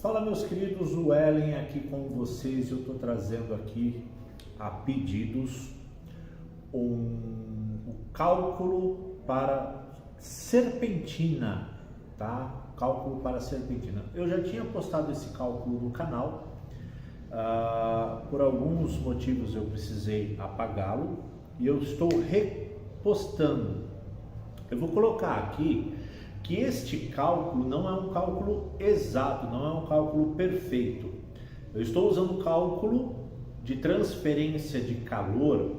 Fala, meus queridos, o Ellen aqui com vocês. Eu estou trazendo aqui a pedidos o cálculo para serpentina, tá? Cálculo para serpentina. Eu já tinha postado esse cálculo no canal, por alguns motivos eu precisei apagá-lo e eu estou repostando. Eu vou colocar aqui que este cálculo não é um cálculo exato, não é um cálculo perfeito. Eu estou usando o cálculo de transferência de calor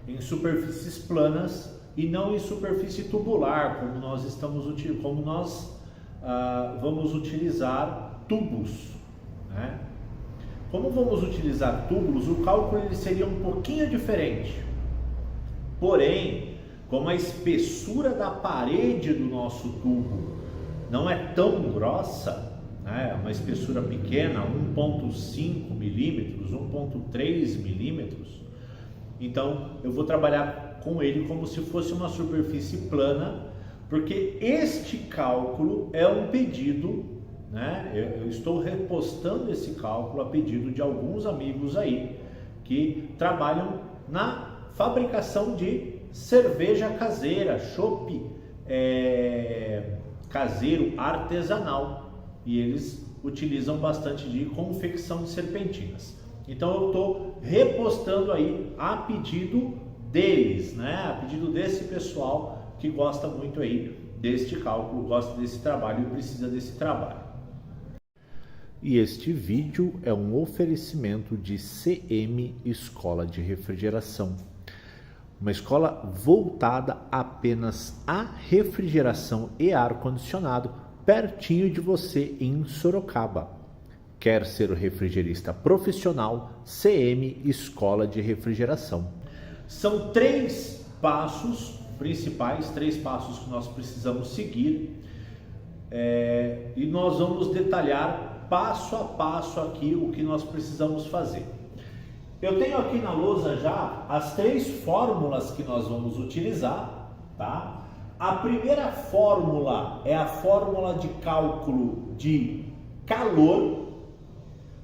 em superfícies planas e não em superfície tubular, como nós vamos utilizar tubos, né? Como vamos utilizar tubos, o cálculo ele seria um pouquinho diferente. Porém, como a espessura da parede do nosso tubo não é tão grossa, né, uma espessura pequena, 1,5 milímetros, 1,3 milímetros, então eu vou trabalhar com ele como se fosse uma superfície plana, porque este cálculo é um pedido, né, eu estou repostando esse cálculo a pedido de alguns amigos aí que trabalham na fabricação de cerveja caseira, chopp caseiro, artesanal, e eles utilizam bastante de confecção de serpentinas. Então eu estou repostando aí a pedido deles, né? A pedido desse pessoal que gosta muito aí deste cálculo, gosta desse trabalho e precisa desse trabalho. E este vídeo é um oferecimento de CM Escola de Refrigeração. Uma escola voltada apenas à refrigeração e ar-condicionado, pertinho de você em Sorocaba. Quer ser o refrigerista profissional? CM Escola de Refrigeração. São 3 passos principais, 3 passos que nós precisamos seguir, e nós vamos detalhar passo a passo aqui o que nós precisamos fazer. Eu tenho aqui na lousa já as 3 fórmulas que nós vamos utilizar, tá? A primeira fórmula é a fórmula de cálculo de calor,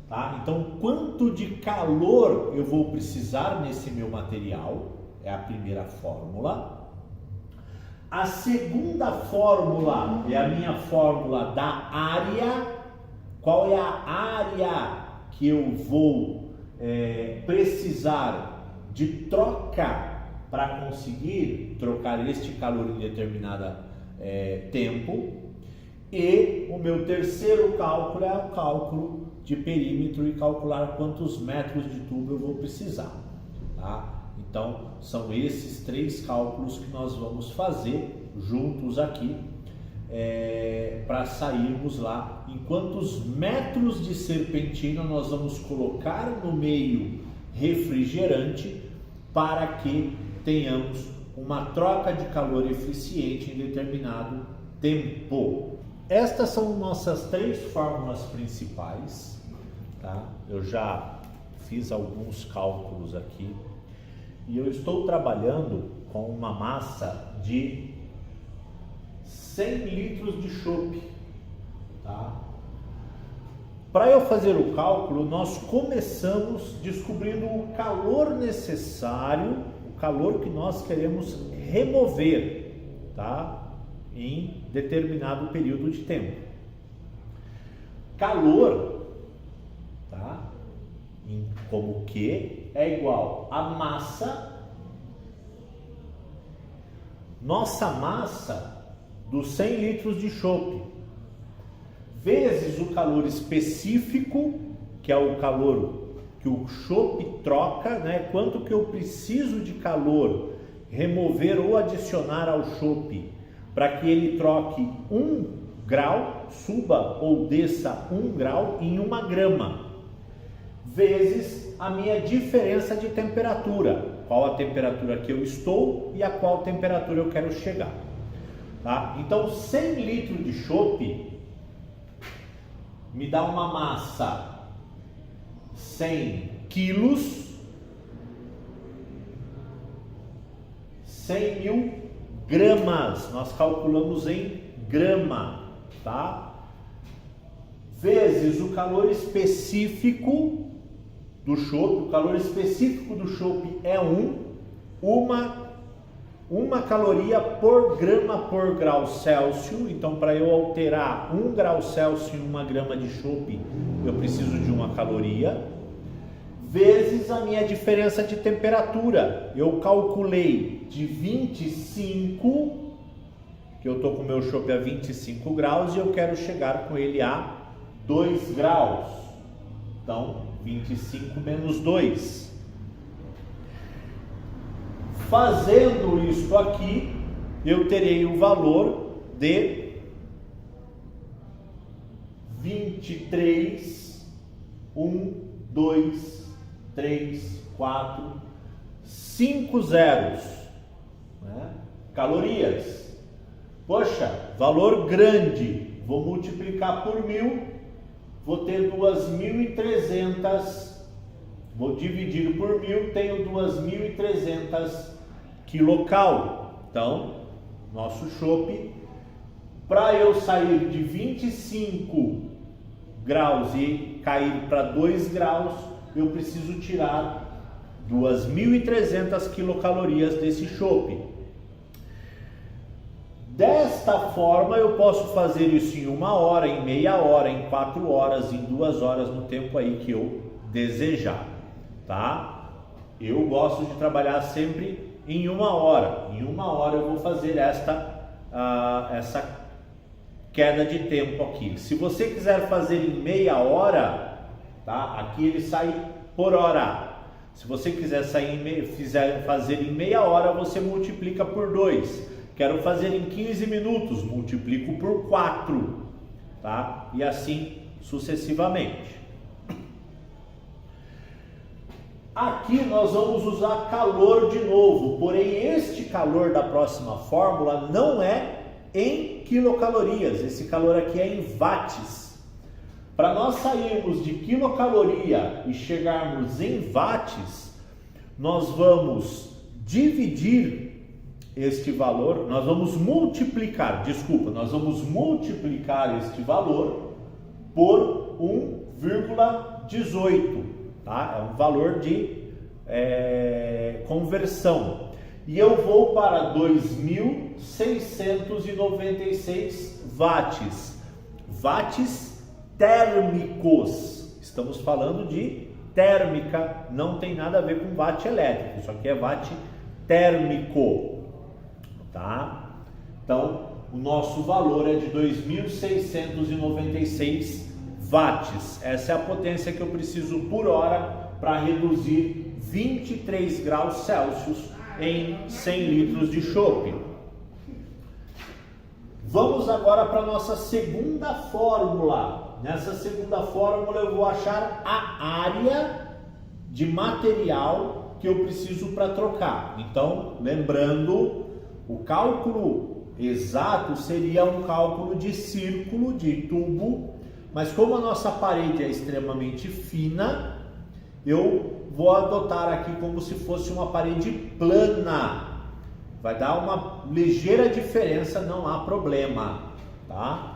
tá? Então, quanto de calor eu vou precisar nesse meu material, é a primeira fórmula. A segunda fórmula é a minha fórmula da área. Qual é a área que eu vou precisar de troca para conseguir trocar este calor em determinado tempo. E o meu terceiro cálculo é o cálculo de perímetro e calcular quantos metros de tubo eu vou precisar, tá? Então são esses 3 cálculos que nós vamos fazer juntos aqui, para sairmos lá em quantos metros de serpentina nós vamos colocar no meio refrigerante para que tenhamos uma troca de calor eficiente em determinado tempo. Estas são nossas 3 fórmulas principais, tá? Eu já fiz alguns cálculos aqui e eu estou trabalhando com uma massa de 100 litros de chopp, tá? Para eu fazer o cálculo, nós começamos descobrindo o calor necessário, o calor que nós queremos remover, tá? Em determinado período de tempo. Calor, tá? Como que é igual a massa, nossa massa dos 100 litros de chopp, vezes o calor específico, que é o calor que o chopp troca, né? Quanto que eu preciso de calor remover ou adicionar ao chopp para que ele troque 1 grau, suba ou desça 1 grau em 1 grama, vezes a minha diferença de temperatura, qual a temperatura que eu estou e a qual temperatura eu quero chegar. Tá? Então 100 litros de chopp me dá uma massa 100 quilos, 100 mil gramas, nós calculamos em grama, tá? vezes o calor específico do chopp. O calor específico do chopp é uma caloria por grama por grau Celsius. Então, para eu alterar 1 grau Celsius em 1 grama de chopp, eu preciso de 1 caloria, vezes a minha diferença de temperatura. Eu calculei de 25, que eu estou com o meu chopp a 25 graus e eu quero chegar com ele a 2 graus. Então, 25 menos 2. Fazendo isso aqui, eu terei o valor de 23, 1, 2, 3, 4, 5 zeros, né? Calorias. Poxa, valor grande, vou multiplicar por 1000, vou ter 2.300, vou dividir por 1000, tenho 2.300 quilocal. Então, nosso chopp, para eu sair de 25 graus e cair para 2 graus, eu preciso tirar 2.300 quilocalorias desse chopp. Desta forma, eu posso fazer isso em 1 hora, em meia hora, em 4 horas, em 2 horas, no tempo aí que eu desejar, tá? Eu gosto de trabalhar sempre em 1 hora. Em 1 hora eu vou fazer essa queda de tempo aqui. Se você quiser fazer em meia hora, tá? Aqui ele sai por hora. Se você quiser fazer em meia hora, você multiplica por 2. Quero fazer em 15 minutos, multiplico por 4, tá? E assim sucessivamente. Aqui nós vamos usar calor de novo, porém este calor da próxima fórmula não é em quilocalorias, esse calor aqui é em watts. Para nós sairmos de quilocaloria e chegarmos em watts, nós vamos dividir este valor, nós vamos multiplicar este valor por 1,18, tá? É um valor de conversão. E eu vou para 2.696 watts. Watts térmicos. Estamos falando de térmica, não tem nada a ver com watt elétrico, isso aqui é watt térmico. Tá? Então, o nosso valor é de 2.696 watts. Essa é a potência que eu preciso por hora para reduzir 23 graus Celsius em 100 litros de chopp. Vamos agora para a nossa segunda fórmula. Nessa segunda fórmula eu vou achar a área de material que eu preciso para trocar. Então, lembrando, o cálculo exato seria um cálculo de círculo, de tubo, mas como a nossa parede é extremamente fina, eu vou adotar aqui como se fosse uma parede plana. Vai dar uma ligeira diferença, não há problema, tá?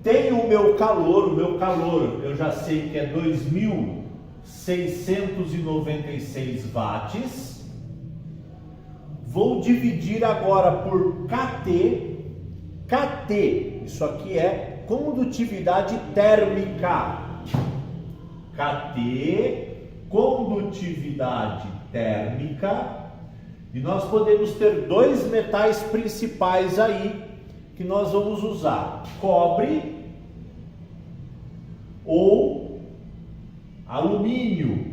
Tenho o meu calor eu já sei que é 2.696 watts. Vou dividir agora por KT. KT, isso aqui é condutividade térmica. KT, condutividade térmica. E nós podemos ter dois metais principais aí que nós vamos usar: cobre ou alumínio,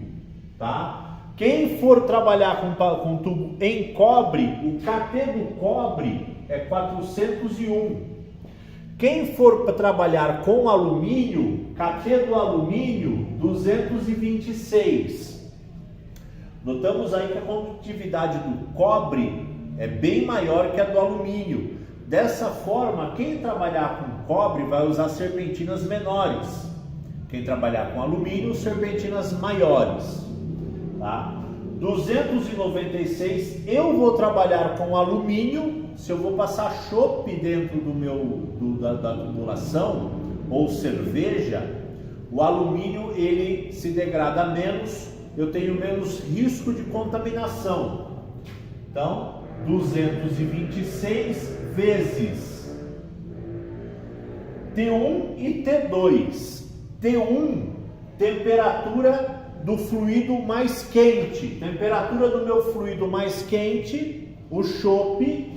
tá? Quem for trabalhar com tubo em cobre, o KT do cobre é 401. Quem for trabalhar com alumínio, KT do alumínio, 226. Notamos aí que a condutividade do cobre é bem maior que a do alumínio. Dessa forma, quem trabalhar com cobre vai usar serpentinas menores. Quem trabalhar com alumínio, serpentinas maiores. Tá? 296, eu vou trabalhar com alumínio. Se eu vou passar chopp dentro da tubulação ou cerveja, o alumínio ele se degrada menos, eu tenho menos risco de contaminação. Então, 226 vezes T1 e T2. T1, temperatura do fluido mais quente. Temperatura do meu fluido mais quente, o chopp,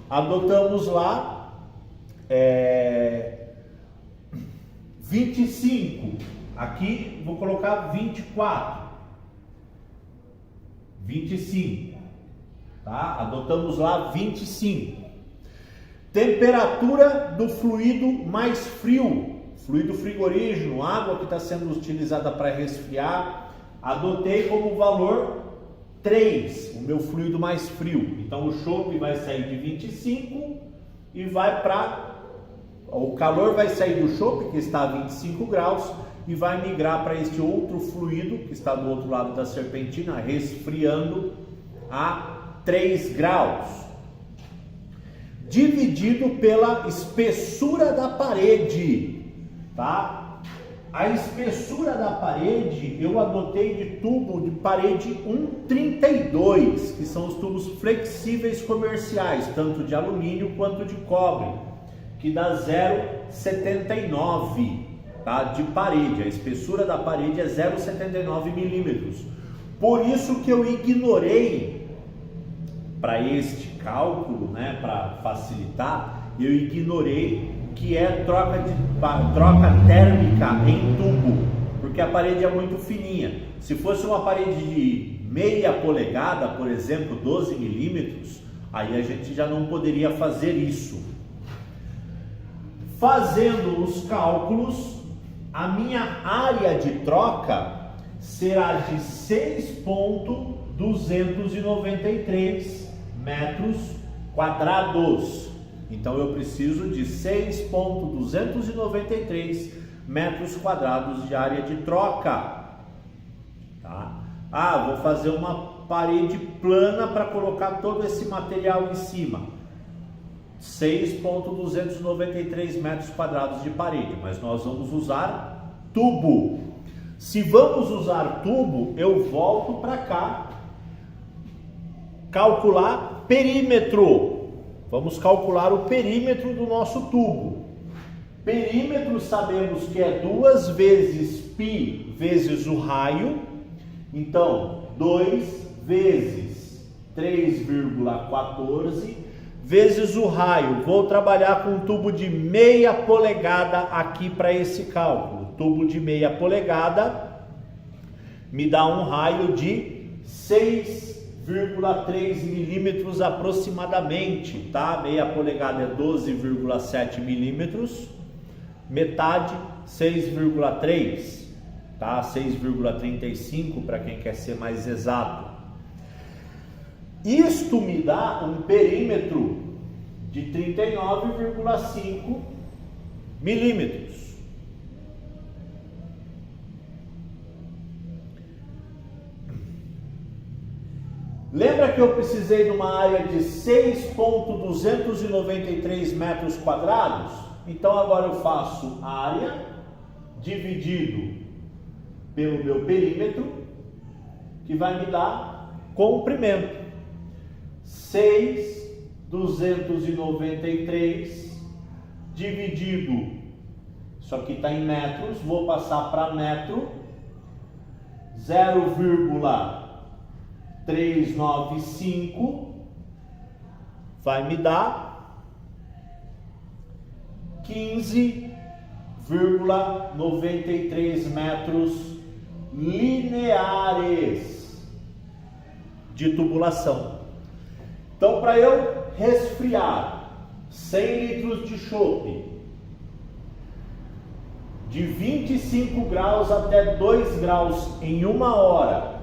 adotamos lá 25. Aqui vou colocar 24. 25. Tá? Adotamos lá 25. Temperatura do fluido mais frio, fluido frigorígeno, água que está sendo utilizada para resfriar, adotei como valor 3, o meu fluido mais frio. Então o chopp vai sair de 25 e vai para... O calor vai sair do chopp, que está a 25 graus, e vai migrar para este outro fluido, que está do outro lado da serpentina, resfriando a 3 graus. Dividido pela espessura da parede, tá? A espessura da parede eu adotei de tubo de parede 1,32, que são os tubos flexíveis comerciais, tanto de alumínio quanto de cobre, que dá 0,79, tá? De parede. A espessura da parede é 0,79 milímetros. Por isso que eu ignorei, para este cálculo, né, para facilitar, eu ignorei que é troca térmica em tubo, porque a parede é muito fininha. Se fosse uma parede de meia polegada, por exemplo, 12 milímetros, aí a gente já não poderia fazer isso. Fazendo os cálculos, a minha área de troca será de 6,293 metros quadrados. Então eu preciso de 6,293 metros quadrados de área de troca. Tá? Ah, vou fazer uma parede plana para colocar todo esse material em cima. 6,293 metros quadrados de parede, mas nós vamos usar tubo. Se vamos usar tubo, eu volto para cá, calcular perímetro. Vamos calcular o perímetro do nosso tubo. Perímetro sabemos que é 2 vezes π vezes o raio. Então, 2 vezes 3,14 vezes o raio. Vou trabalhar com um tubo de meia polegada aqui para esse cálculo. Tubo de meia polegada me dá um raio de 6,3 milímetros aproximadamente, tá? Meia polegada é 12,7 milímetros, metade 6,3, tá? 6,35 para quem quer ser mais exato. Isto me dá um perímetro de 39,5 milímetros. Lembra que eu precisei de uma área de 6,293 metros quadrados? Então agora eu faço área dividido pelo meu perímetro, que vai me dar comprimento. 6,293 dividido, isso aqui está em metros, vou passar para metro, 0,395 vai me dar 15,93 metros lineares de tubulação. Então, para eu resfriar 100 litros de chopp de 25 graus até 2 graus em 1 hora,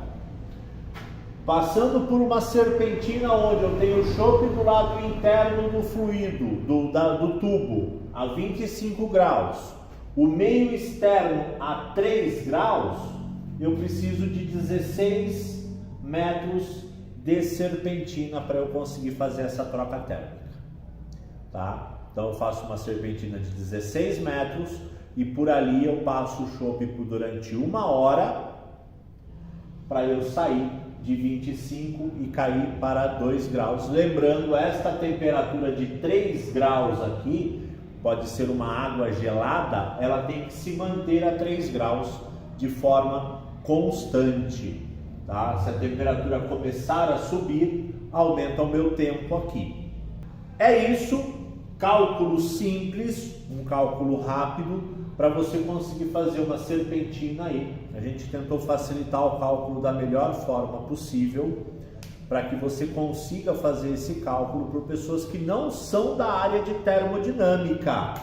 passando por uma serpentina onde eu tenho chopp do lado interno do fluido, do tubo, a 25 graus, o meio externo a 3 graus, eu preciso de 16 metros de serpentina para eu conseguir fazer essa troca térmica, tá? Então eu faço uma serpentina de 16 metros e por ali eu passo o chopp durante 1 hora para eu sair de 25 e cair para 2 graus. Lembrando, esta temperatura de 3 graus aqui, pode ser uma água gelada, ela tem que se manter a 3 graus de forma constante, tá? Se a temperatura começar a subir, aumenta o meu tempo aqui. É isso, cálculo simples, um cálculo rápido, para você conseguir fazer uma serpentina aí. A gente tentou facilitar o cálculo da melhor forma possível, para que você consiga fazer esse cálculo por pessoas que não são da área de termodinâmica,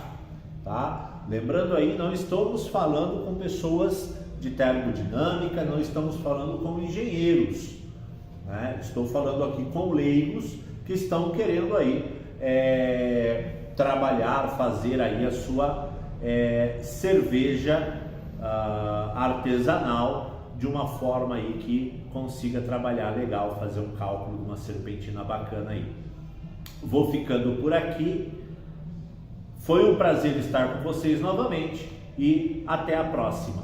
tá? Lembrando aí, não estamos falando com pessoas de termodinâmica, não estamos falando com engenheiros, né? Estou falando aqui com leigos que estão querendo aí trabalhar, fazer aí a sua cerveja artesanal de uma forma aí que consiga trabalhar legal, fazer um cálculo de uma serpentina bacana aí. Vou ficando por aqui. Foi um prazer estar com vocês novamente e até a próxima.